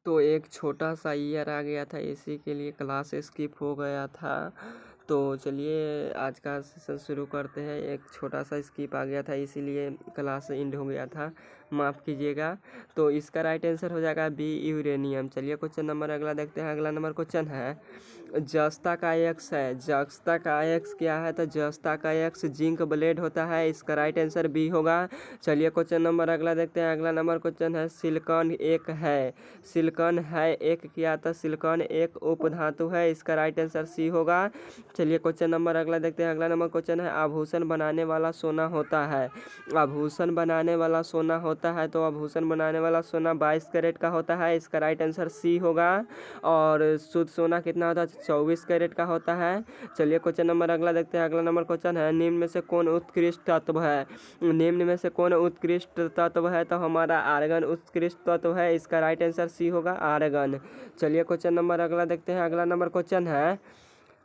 तो एक छोटा सा ईयर आ गया था, इसी के लिए क्लास स्किप हो गया था। तो चलिए आज का सेशन शुरू करते हैं। एक छोटा सा स्किप आ गया था, इसीलिए क्लास एंड हो गया था, माफ़ कीजिएगा। तो इसका राइट आंसर हो जाएगा बी, यूरेनियम। चलिए क्वेश्चन नंबर अगला देखते हैं। अगला नंबर क्वेश्चन है जस्ता का एक्स है। जस्ता का एक्स क्या है? तो जस्ता का एक्स जिंक ब्लेड होता है, इसका राइट आंसर बी होगा। चलिए क्वेश्चन नंबर अगला देखते हैं। अगला नंबर क्वेश्चन है सिलिकॉन एक है। सिलिकॉन है एक क्या? तो सिलिकॉन एक उपधातु है, इसका राइट आंसर सी होगा। चलिए क्वेश्चन नंबर अगला देखते हैं। अगला नंबर क्वेश्चन है आभूषण बनाने वाला सोना होता है। आभूषण बनाने वाला सोना होता है, तो आभूषण बनाने वाला सोना 22 कैरेट का होता है, इसका राइट आंसर सी होगा। और शुद्ध सोना कितना होता है? 24 कैरेट का होता है। चलिए क्वेश्चन नंबर अगला देखते हैं। अगला नंबर क्वेश्चन है निम्न में से कौन उत्कृष्ट तत्व है? निम्न में से कौन उत्कृष्ट तत्व है? तो हमारा आर्गन उत्कृष्ट तत्व है, इसका राइट आंसर सी होगा, आर्गन। चलिए क्वेश्चन नंबर अगला देखते हैं। अगला नंबर क्वेश्चन है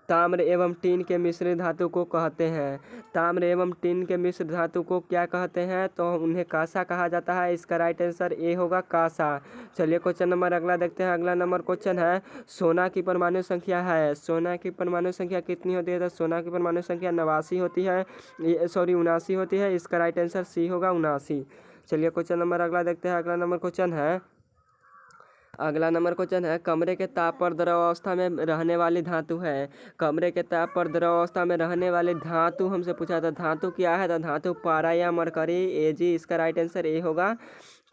ताम्र एवं टीन के मिश्र धातु को कहते हैं। ताम्र एवं टीन के मिश्र धातु को क्या कहते हैं? तो उन्हें कांसा कहा जाता है, इसका राइट आंसर ए होगा, कांसा। चलिए क्वेश्चन नंबर अगला देखते हैं। अगला नंबर क्वेश्चन है सोना की परमाणु संख्या है। सोना की परमाणु संख्या कितनी होती है? तो सोना की परमाणु संख्या 89 होती है, 79 होती है, इसका राइट आंसर सी होगा, 79। चलिए क्वेश्चन नंबर अगला देखते हैं। अगला नंबर क्वेश्चन है कमरे के ताप पर द्रव अवस्था में रहने वाली धातु है। कमरे के ताप पर द्रव अवस्था में रहने वाली धातु हमसे पूछा था, धातु क्या है? तो धातु पारा या मरकरी, एजी, इसका राइट आंसर ए होगा।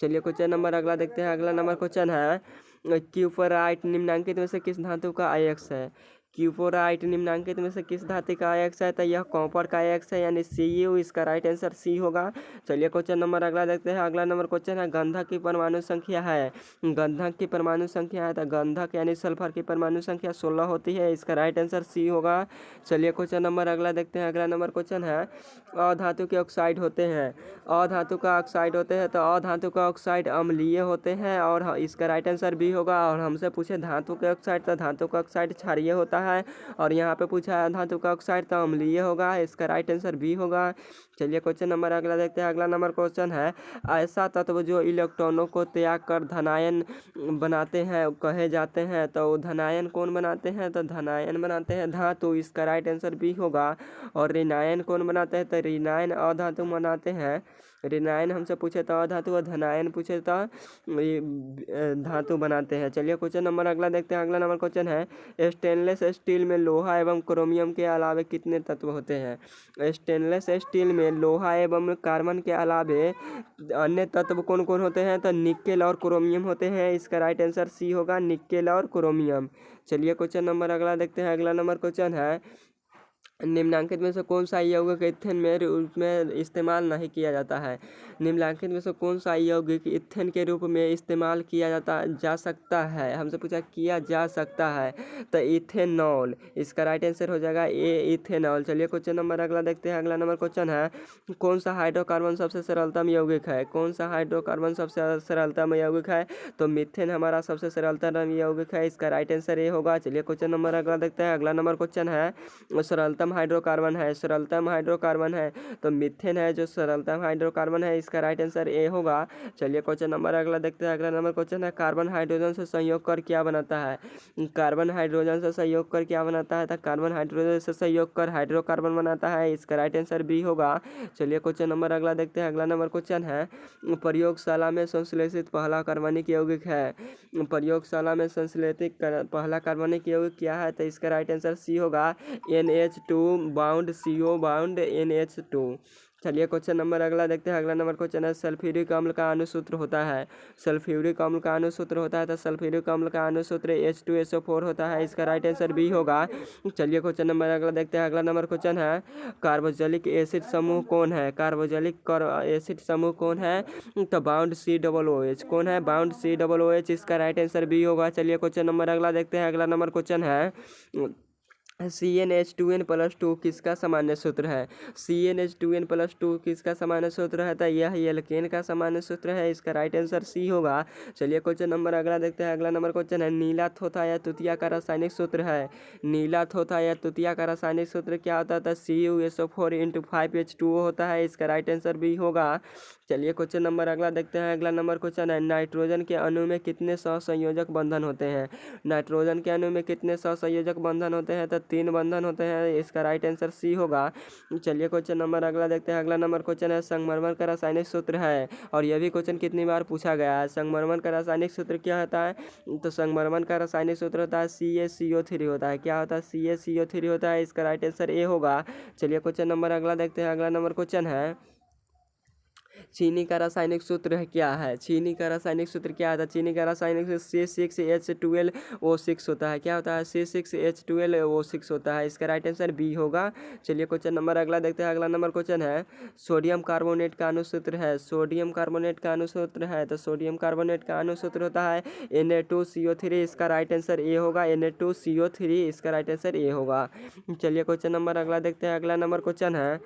चलिए क्वेश्चन नंबर अगला देखते हैं। अगला नंबर क्वेश्चन है क्यूपराइट निम्नांकित में से किस धातु का आयक्स है? क्यूपोराइट निम्नांकित में से किस धातु का आयक्स है? तो यह कॉपर का आयक्स है, यानी Cu, इसका राइट आंसर सी होगा। चलिए क्वेश्चन नंबर अगला देखते हैं। अगला नंबर क्वेश्चन है गंधक की परमाणु संख्या है। गंधक की परमाणु संख्या है, तो गंधक यानी सल्फर की परमाणु संख्या 16 होती है, इसका राइट आंसर सी होगा। चलिए क्वेश्चन नंबर अगला देखते हैं। अगला नंबर क्वेश्चन है अधातु के ऑक्साइड होते हैं। अधातु का ऑक्साइड होते हैं, तो अधातु का ऑक्साइड अम्लीय होते हैं, और इसका राइट आंसर बी होगा। और हमसे पूछे धातु के ऑक्साइड, तो धातु का ऑक्साइड क्षारीय होता है, और यहाँ पे पूछा है धातु का ऑक्साइड, तो अम्लीय होगा, इसका राइट आंसर बी होगा। चलिए क्वेश्चन नंबर अगला देखते हैं। अगला नंबर क्वेश्चन है ऐसा तत्व जो इलेक्ट्रॉनों को त्याग कर धनायन बनाते हैं कहे जाते हैं, तो धनायन कौन बनाते हैं? तो धनायन बनाते हैं धातु, इसका राइट आंसर बी होगा। और ऋणायन कौन बनाते हैं? तो ऋणायन अधातु बनाते हैं। ऋणायन हमसे पूछे तो अधातु, और धनायन पूछे तो धातु बनाते हैं। चलिए क्वेश्चन नंबर अगला देखते हैं। अगला नंबर क्वेश्चन है स्टेनलेस स्टील में लोहा एवं क्रोमियम के अलावे कितने तत्व होते हैं? स्टेनलेस स्टील में लोहा एवं कार्बन के अलावे अन्य तत्व कौन कौन होते हैं? तो निकेल और क्रोमियम होते हैं, इसका राइट आंसर सी होगा, निकेल और क्रोमियम। चलिए क्वेश्चन नंबर अगला देखते हैं। अगला नंबर क्वेश्चन है निम्नलिखित में से कौन सा यौगिक ईथेन में रूप में इस्तेमाल नहीं किया जाता है? निम्नलिखित में से कौन सा यौगिक ईथेन के रूप में इस्तेमाल किया जा सकता है? हमसे पूछा किया जा सकता है, तो इथेनॉल, इसका राइट आंसर हो जाएगा ए, इथेनॉल। चलिए क्वेश्चन नंबर अगला देखते हैं। अगला नंबर क्वेश्चन है कौन सा हाइड्रोकार्बन सबसे सरलतम यौगिक है? कौन सा हाइड्रोकार्बन सबसे सरलतम यौगिक है? तो मीथेन हमारा सबसे सरलतम यौगिक है, इसका राइट आंसर ए होगा। चलिए क्वेश्चन नंबर अगला देखते हैं। अगला नंबर क्वेश्चन है सरलतम हाइड्रोकार्बन है। सरलतम हाइड्रोकार्बन है, तो मीथेन है जो सरलतम हाइड्रोकार्बन है, इसका राइट आंसर ए होगा। चलिए क्वेश्चन नंबर अगला देखते हैं। अगला नंबर क्वेश्चन है कार्बन हाइड्रोजन से संयोग कर क्या बनाता है? कार्बन हाइड्रोजन से संयोग कर क्या बनाता है? तो कार्बन हाइड्रोजन से संयोग कर हाइड्रोकार्बन बनाता है, इसका राइट आंसर बी होगा। चलिए क्वेश्चन नंबर अगला देखते हैं। अगला नंबर क्वेश्चन है प्रयोगशाला में संश्लेषित पहला कार्बनिक यौगिक है। प्रयोगशाला में संश्लेषित पहला कार्बनिक यौगिक क्या है? तो इसका राइट आंसर सी होगा NH2 bound CO bound NH2। चलिए क्वेश्चन नंबर अगला देखते हैं। अगला नंबर क्वेश्चन है सल्फ्यूरिक अम्ल का अणुसूत्र होता है। सल्फ्यूरिक अम्ल का अणुसूत्र होता है, तो सल्फ्यूरिक अम्ल का अणुसूत्र H2SO4 होता है, इसका राइट आंसर बी होगा। चलिए क्वेश्चन नंबर अगला देखते हैं। अगला नंबर क्वेश्चन है कार्बोक्सिलिक एसिड समूह कौन है? कार्बोक्सिलिक एसिड समूह कौन है? तो बाउंड COOH कौन है? बाउंड COOH, इसका राइट आंसर बी होगा। चलिए क्वेश्चन नंबर अगला देखते हैं। अगला नंबर क्वेश्चन है CnH2n+2 किसका सामान्य सूत्र है? CnH2n+2 किसका सामान्य सूत्र है? तो यह एल्केन का सामान्य सूत्र है। इसका राइट आंसर सी होगा। चलिए क्वेश्चन नंबर अगला देखते हैं। अगला नंबर क्वेश्चन है, नीला थोथा या तुतिया का रासायनिक सूत्र है। नीला थोथा या तुतिया का रासायनिक सूत्र क्या होता है? CuSO4 × 5H2O होता है। इसका राइट आंसर बी होगा। चलिए क्वेश्चन नंबर अगला देखते हैं। अगला नंबर क्वेश्चन है, नाइट्रोजन के अणु में कितने सहसंयोजक बंधन होते हैं? नाइट्रोजन के अणु में कितने सहसंयोजक बंधन होते हैं? तो 3 बंधन होते हैं। इसका राइट आंसर सी होगा। चलिए क्वेश्चन नंबर अगला देखते हैं। अगला नंबर क्वेश्चन है, संगमरमर का रासायनिक सूत्र है, और यह भी क्वेश्चन कितनी बार पूछा गया है। संगमरमर का रासायनिक सूत्र क्या होता है? तो संगमरमर का रासायनिक सूत्र होता है CaCO3 होता है। क्या होता है? CaCO3 होता है। इसका राइट आंसर ए होगा। चलिए क्वेश्चन नंबर अगला देखते हैं। अगला नंबर क्वेश्चन है, चीनी का रासायनिक सूत्र है क्या है? चीनी का रासायनिक सूत्र क्या होता है? चीनी का रासायनिक सूत्र C6H12O6 होता है। क्या होता है? C6H12O6 होता है। इसका राइट आंसर बी होगा। चलिए क्वेश्चन नंबर अगला देखते हैं। अगला नंबर क्वेश्चन है, सोडियम कार्बोनेट का अणुसूत्र है। सोडियम कार्बोनेट का अणुसूत्र है, तो सोडियम कार्बोनेट का अणुसूत्र होता है Na2CO3। इसका राइट आंसर ए होगा। Na2CO3 इसका राइट आंसर ए होगा। चलिए क्वेश्चन नंबर अगला देखते हैं। अगला नंबर क्वेश्चन है,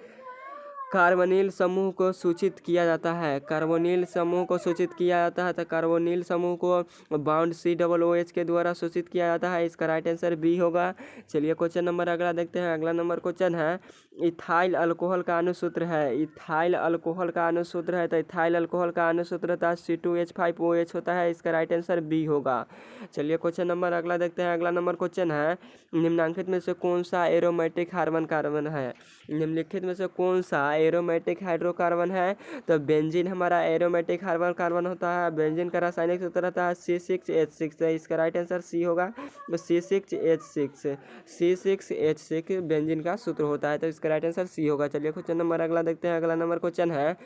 कार्बोनिल समूह को सूचित किया जाता है। कार्बोनिल समूह को सूचित किया जाता है, तो कार्बोनिल समूह को बाउंड COOH के द्वारा सूचित किया जाता है। इसका राइट आंसर बी होगा। चलिए क्वेश्चन नंबर अगला देखते हैं। अगला नंबर क्वेश्चन है, इथाइल अल्कोहल का अणुसूत्र है। इथाइल अल्कोहल का अणुसूत्र है, तो इथाइल अल्कोहल का अणुसूत्र होता है C2H5OH होता है। इसका राइट आंसर बी होगा। चलिए क्वेश्चन नंबर अगला देखते हैं। अगला नंबर क्वेश्चन है, निम्नलिखित में से कौन सा एरोमेटिक कार्बन है? निम्नलिखित में से कौन सा एरोमेटिक हाइड्रोकार्बन है? तो बेंजीन हमारा एरोमेटिक कार्बन होता है। बेंजीन का रासायनिक सूत्र होता है C6H6। इसका राइट आंसर सी होगा। C6H6 बेंजीन का सूत्र होता है, तो इसका राइट आंसर सी होगा। चलिए क्वेश्चन नंबर अगला देखते हैं। अगला नंबर क्वेश्चन है,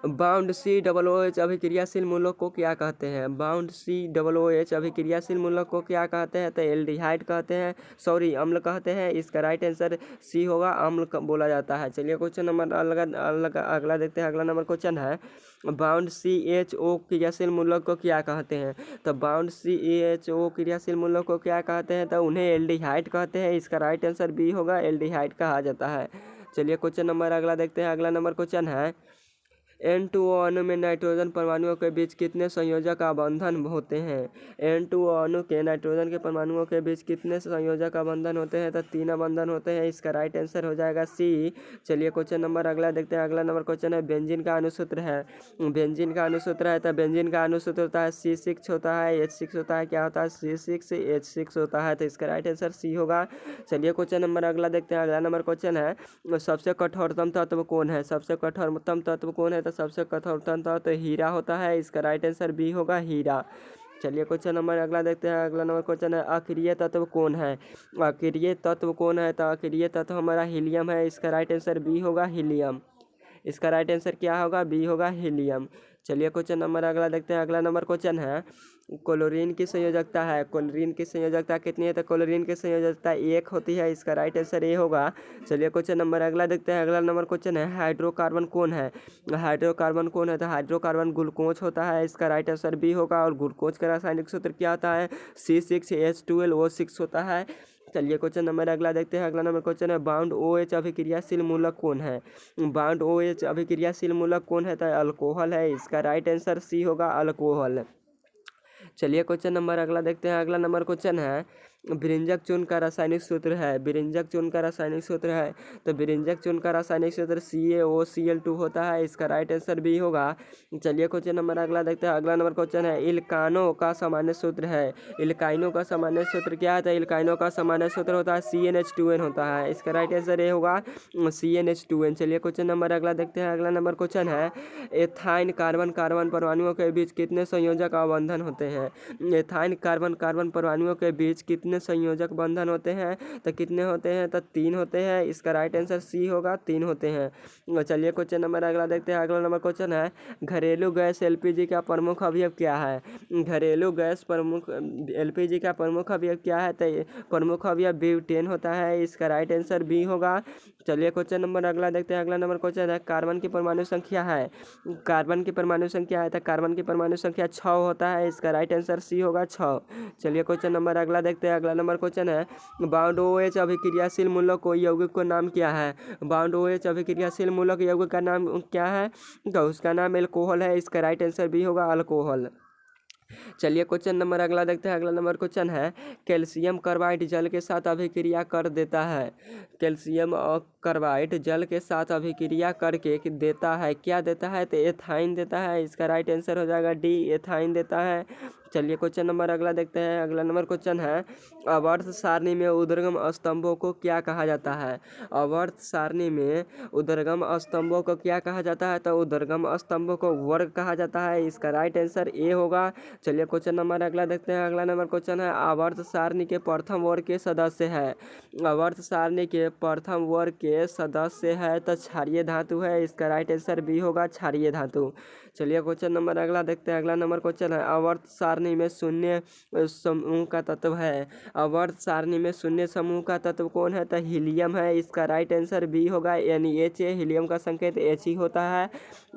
बाउंड COOH अभिक्रियाशील मूलक को क्या कहते हैं? बाउंड COOH अभिक्रियाशील मूलक को क्या कहते हैं? तो एल्डिहाइड कहते हैं, सॉरी अम्ल कहते हैं। इसका राइट आंसर सी होगा, अम्ल बोला जाता है। चलिए क्वेश्चन नंबर अगला देखते हैं। अगला नंबर क्वेश्चन है, बाउंड CHO क्रियाशील मूलक को क्या कहते हैं? तो बाउंड CHO क्रियाशील मूलक को क्या कहते हैं? तो उन्हें एल्डिहाइड कहते हैं। इसका राइट आंसर बी होगा, एल्डिहाइड कहा जाता है। चलिए क्वेश्चन नंबर अगला देखते हैं। अगला नंबर क्वेश्चन है, N2O अणु में नाइट्रोजन परमाणुओं के बीच कितने संयोजक आबंधन होते हैं? N2O अणु के नाइट्रोजन के परमाणुओं के बीच कितने संयोजक आबंधन होते हैं? तो 3 आबंधन होते हैं। इसका राइट आंसर हो जाएगा सी। चलिए क्वेश्चन नंबर अगला देखते हैं। अगला नंबर क्वेश्चन है, बेंजीन का अणुसूत्र है। बेंजीन का अणुसूत्र है, तो बेंजीन का अणुसूत्र होता है C6 होता है, H6 होता है। क्या होता है? C6H6 होता है, तो इसका राइट आंसर सी होगा। चलिए क्वेश्चन नंबर अगला देखते हैं। अगला नंबर क्वेश्चन है, सबसे कठोरतम तत्व कौन है? सबसे कठोरतम तत्व कौन है? तो सबसे कठोरतम तत्व हीरा होता है। इसका राइट आंसर बी होगा, हीरा। चलिए क्वेश्चन नंबर अगला देखते हैं। अगला नंबर क्वेश्चन है, अक्रिय तत्व कौन है? अक्रिय तत्व कौन है? तो अक्रिय तत्व हमारा हीलियम है। इसका राइट आंसर बी होगा, हीलियम। इसका राइट आंसर क्या होगा? बी होगा, हीलियम। चलिए क्वेश्चन नंबर अगला देखते हैं। अगला नंबर क्वेश्चन है, क्लोरीन की संयोजकता है। क्लोरीन की संयोजकता कितनी है? तो क्लोरीन की संयोजकता 1 होती है। इसका राइट आंसर ए होगा। चलिए क्वेश्चन नंबर अगला देखते हैं। अगला नंबर क्वेश्चन है, हाइड्रोकार्बन कौन है? हाइड्रोकार्बन कौन है? तो हाइड्रोकार्बन ग्लूकोज होता है। इसका राइट आंसर बी होगा। और ग्लूकोज का रासायनिक सूत्र क्या होता है? C6H12O6 होता है। चलिए क्वेश्चन नंबर अगला देखते हैं। अगला नंबर क्वेश्चन है, बाउंड OH अभिक्रियाशील मूलक कौन है? बाउंड OH अभिक्रियाशील मूलक कौन है? तो अल्कोहल है। इसका राइट आंसर सी होगा, अल्कोहल। चलिए क्वेश्चन नंबर अगला देखते हैं। अगला नंबर क्वेश्चन है, बिरिंजक चूर्ण का रासायनिक सूत्र है। बिरिंजक चूर्ण का रासायनिक सूत्र है, तो बिरिंजक चूर्ण का रासायनिक सूत्र CaOCl2 होता है। इसका राइट आंसर बी होगा। चलिए क्वेश्चन नंबर अगला देखते हैं। अगला नंबर क्वेश्चन है, इल्कानो का सामान्य सूत्र है। इल्काइनो का सामान्य सूत्र क्या है? तो इल्काइनो का सामान्य सूत्र होता है CnH2n होता है। इसका राइट आंसर ये होगा, CnH2n। चलिए क्वेश्चन नंबर अगला देखते हैं। अगला नंबर क्वेश्चन है, एथाइन कार्बन कार्बन परमाणुओं के बीच कितने संयोजक आबंधन होते हैं? एथाइन कार्बन कार्बन परमाणुओं के बीच कितने संयोजक बंधन होते हैं? तो कितने होते हैं? तो 3 होते हैं। इसका राइट आंसर सी होगा, 3 होते हैं। चलिए क्वेश्चन नंबर अगला देखते हैं। अगला नंबर क्वेश्चन है, घरेलू गैस LPG का प्रमुख अवयव क्या है? घरेलू गैस प्रमुख LPG का प्रमुख अवयव क्या है? तो प्रमुख अवयव ब्यूटेन होता है। इसका राइट आंसर बी होगा। चलिए क्वेश्चन नंबर अगला देखते हैं। अगला नंबर क्वेश्चन है, कार्बन की परमाणु संख्या है। कार्बन की परमाणु संख्या है, तो कार्बन की परमाणु संख्या 6 होता है। इसका राइट आंसर सी होगा, 6। चलिए क्वेश्चन नंबर अगला देखते हैं। अगला नंबर क्वेश्चन है बाउंड OH अभिक्रियाशील मूलक यौगिक को नाम क्या है। बाउंड OH अभिक्रियाशील मूलक यौगिक का नाम क्या है, तो उसका नाम एल्कोहल है। इसका राइट आंसर भी होगा अल्कोहल। चलिए क्वेश्चन नंबर अगला देखते हैं। अगला नंबर क्वेश्चन है कैल्शियम कार्बाइड जल के साथ अभिक्रिया कर देता है। कैल्शियम कार्बाइड जल के साथ अभिक्रिया करके देता है, क्या देता है, तो एथाइन देता है। इसका राइट आंसर हो जाएगा डी, एथाइन देता है। चलिए क्वेश्चन नंबर अगला देखते हैं। अगला नंबर क्वेश्चन है आवर्त सारणी में उर्ध्वगम स्तंभों को क्या कहा जाता है। आवर्त सारणी में उर्ध्वगम स्तंभों को क्या कहा जाता है, तो उर्ध्वगम स्तंभों को वर्ग कहा जाता है। इसका राइट आंसर ए होगा। चलिए क्वेश्चन नंबर अगला देखते हैं। अगला नंबर क्वेश्चन है आवर्त सारणी के प्रथम वर्ग के सदस्य है। आवर्त सारणी के प्रथम वर्ग के सदस्य है तो क्षारीय धातु है। इसका राइट आंसर बी होगा, क्षारीय धातु। चलिए क्वेश्चन नंबर अगला देखते हैं। अगला नंबर क्वेश्चन है आवर्त सारणी में शून्य समूह का तत्व है। आवर्त सारणी में शून्य समूह का तत्व कौन है, तो हीलियम है। इसका राइट आंसर बी होगा, NH। हीलियम का संकेत H ही होता है।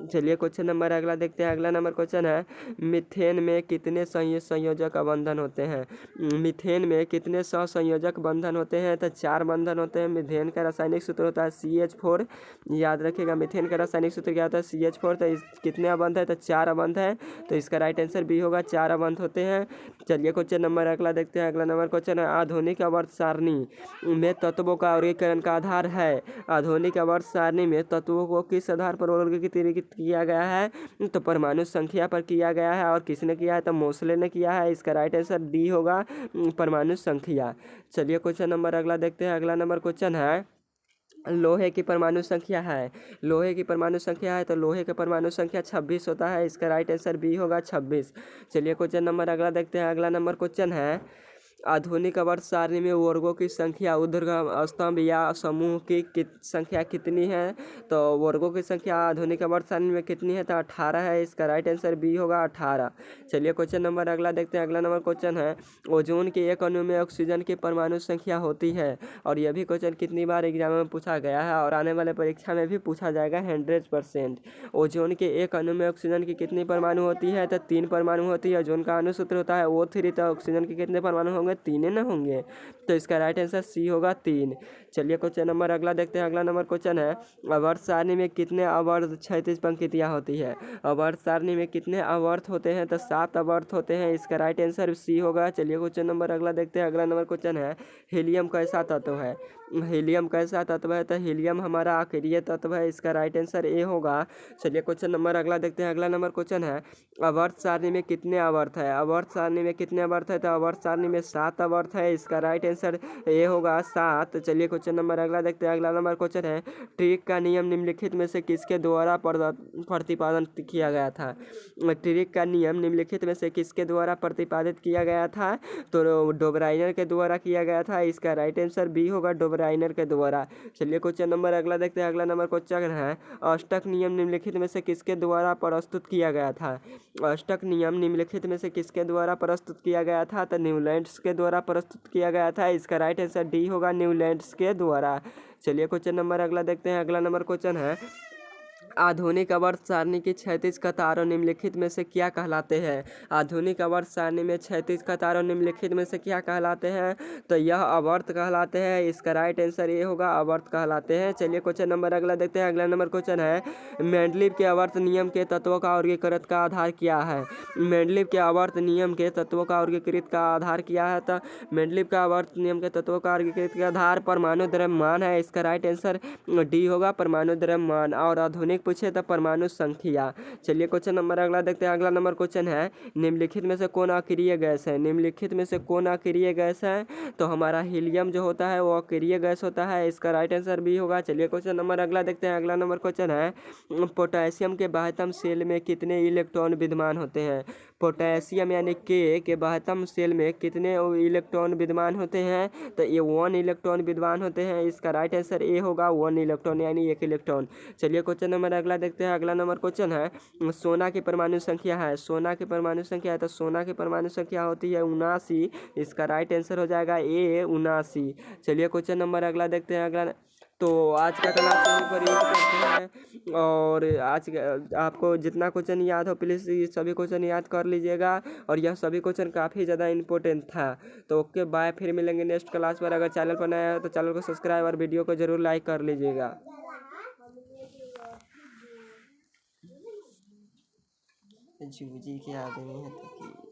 चलिए क्वेश्चन नंबर अगला देखते हैं। अगला नंबर क्वेश्चन है मीथेन में कितने संयोजक बंधन होते हैं। मीथेन में कितने सहसंयोजक बंधन होते हैं, तो 4 बंधन होते हैं। मीथेन का रासायनिक सूत्र होता है CH4। याद रखिएगा मीथेन का रासायनिक सूत्र क्या होता है, CH4। तो कितने अबंध है, तो 4 अबंध है। तो इसका राइट आंसर बी होगा, 4 अबंध होते हैं। चलिए क्वेश्चन नंबर अगला देखते हैं। अगला नंबर क्वेश्चन है आधुनिक आवर्त सारणी में तत्वों का वर्गीकरण का आधार है। आधुनिक आवर्त सारणी में तत्वों को किस आधार पर वर्गीकृत किया गया है, तो परमाणु संख्या पर किया गया है। और किसने किया है, तो मोसले ने किया है। इसका राइट आंसर डी होगा, परमाणु संख्या। चलिए क्वेश्चन नंबर अगला देखते हैं। अगला नंबर क्वेश्चन है लोहे की परमाणु संख्या है। लोहे की परमाणु संख्या है तो लोहे का परमाणु संख्या 26 होता है। इसका राइट आंसर बी होगा, 26। चलिए क्वेश्चन नंबर अगला देखते हैं। अगला नंबर क्वेश्चन है आधुनिक आवर्त सारणी में वर्गों की संख्या ऊर्ध्वगम स्तंभ या समूह की संख्या कितनी है, तो वर्गों की संख्या आधुनिक आवर्त सारणी में कितनी है, तो 18 है। इसका राइट आंसर बी होगा, 18। चलिए क्वेश्चन नंबर अगला देखते हैं। अगला नंबर क्वेश्चन है ओजोन के एक अणु में ऑक्सीजन की परमाणु संख्या होती है। और यह भी क्वेश्चन कितनी बार एग्जाम में पूछा गया है और आने वाले परीक्षा में भी पूछा जाएगा 100%। ओजोन के एक अणु में ऑक्सीजन की कितनी परमाणु होती है, तो 3 परमाणु होती है। ओजोन का अणु सूत्र होता है O3। तो ऑक्सीजन के कितने परमाणु होंगे, 3 न होंगे। तो इसका राइट आंसर सी होगा, 3। चलिए क्वेश्चन नंबर अगला देखते हैं। अगला नंबर क्वेश्चन है आवर्त सारणी में कितने आवर्त क्षैतिज पंक्तियाँ होती है। आवर्त सारणी में कितने आवर्त होते हैं, तो 7 आवर्त होते हैं। इसका राइट आंसर सी होगा। चलिए क्वेश्चन नंबर अगला देखते हैं। अगला नंबर क्वेश्चन है हीलियम कैसा तत्व है। हीलियम कैसा तत्व है, तो हीलियम हमारा अक्रिय तत्व है। इसका राइट आंसर ए होगा। चलिए क्वेश्चन नंबर अगला देखते हैं। अगला नंबर क्वेश्चन है आवर्त सारणी में कितने आवर्त है। आवर्त सारणी में कितने आवर्त है, तो आवर्त सारणी में 7 आवर्त है। इसका राइट आंसर ए होगा, 7। चलिए क्वेश्चन नंबर अगला देखते हैं। अगला नंबर क्वेश्चन है ट्रिक का नियम निम्नलिखित में से किसके द्वारा प्रतिपादन किया गया था। ट्रिक का नियम निम्नलिखित में से किसके द्वारा प्रतिपादित किया गया था, तो डोबराइनर के द्वारा किया गया था। इसका राइट आंसर बी होगा, डोबराइनर के द्वारा। चलिए क्वेश्चन नंबर अगला देखते हैं। अगला नंबर क्वेश्चन है अष्टक नियम निम्नलिखित में से किसके द्वारा प्रस्तुत किया गया था। अष्टक नियम निम्नलिखित में से किसके द्वारा प्रस्तुत किया गया था, तो न्यूलैंड्स के द्वारा प्रस्तुत किया गया था। इसका राइट आंसर डी होगा, न्यूलैंड्स के द्वारा। चलिए क्वेश्चन नंबर अगला देखते हैं। अगला नंबर क्वेश्चन है आधुनिक आवर्त सारणी की क्षैतिज कतारों निम्नलिखित में से क्या कहलाते हैं। आधुनिक आवर्त सारणी में क्षैतिज कतारों निम्नलिखित में से क्या कहलाते हैं, तो यह आवर्त कहलाते हैं। इसका राइट आंसर ये होगा, आवर्त कहलाते हैं। चलिए क्वेश्चन नंबर अगला देखते हैं। अगला नंबर क्वेश्चन है मेंडलीव के आवर्त नियम के तत्वों का वर्गीकृत का आधार क्या है। मेंडलीव के आवर्त नियम के तत्वों का वर्गीकृत का आधार क्या है, तो मेंडलीव का आवर्त नियम के तत्वों का वर्गीकृत के आधार परमाणु द्रव्यमान है। इसका राइट आंसर डी होगा, परमाणु द्रव्यमान। और आधुनिक पूछे तो परमाणु संख्या। चलिए क्वेश्चन नंबर अगला देखते हैं। अगला नंबर क्वेश्चन है निम्नलिखित में से कौन अक्रिय गैस है। निम्नलिखित में से कौन अक्रिय गैस है, तो हमारा हीलियम जो होता है वो अक्रिय गैस होता है। इसका राइट आंसर भी होगा। चलिए क्वेश्चन नंबर अगला देखते हैं। अगला नंबर क्वेश्चन है पोटेशियम के बाह्यतम सेल में कितने इलेक्ट्रॉन विद्यमान होते हैं। पोटेशियम यानी के बाह्यतम सेल में कितने इलेक्ट्रॉन विद्यमान होते हैं, तो ये 1 इलेक्ट्रॉन विद्यमान होते हैं। इसका राइट आंसर ए होगा, 1 इलेक्ट्रॉन यानी 1 इलेक्ट्रॉन। चलिए क्वेश्चन नंबर अगला देखते हैं। अगला नंबर क्वेश्चन है सोना की परमाणु संख्या है। सोना की परमाणु संख्या है तो सोना की परमाणु संख्या होती है 79। इसका राइट आंसर हो जाएगा ए, 79। चलिए क्वेश्चन नंबर अगला देखते हैं। अगला तो आज का क्लास यहीं पर यूज करते हैं। और आपको जितना क्वेश्चन याद हो प्लीज़ ये सभी क्वेश्चन याद कर लीजिएगा, और यह सभी क्वेश्चन काफ़ी ज़्यादा इंपॉर्टेंट था। तो ओके बाय, फिर मिलेंगे नेक्स्ट क्लास पर। अगर चैनल पर नया है तो चैनल को सब्सक्राइब और वीडियो को ज़रूर लाइक कर लीजिएगा। जूजी के आदमी है तो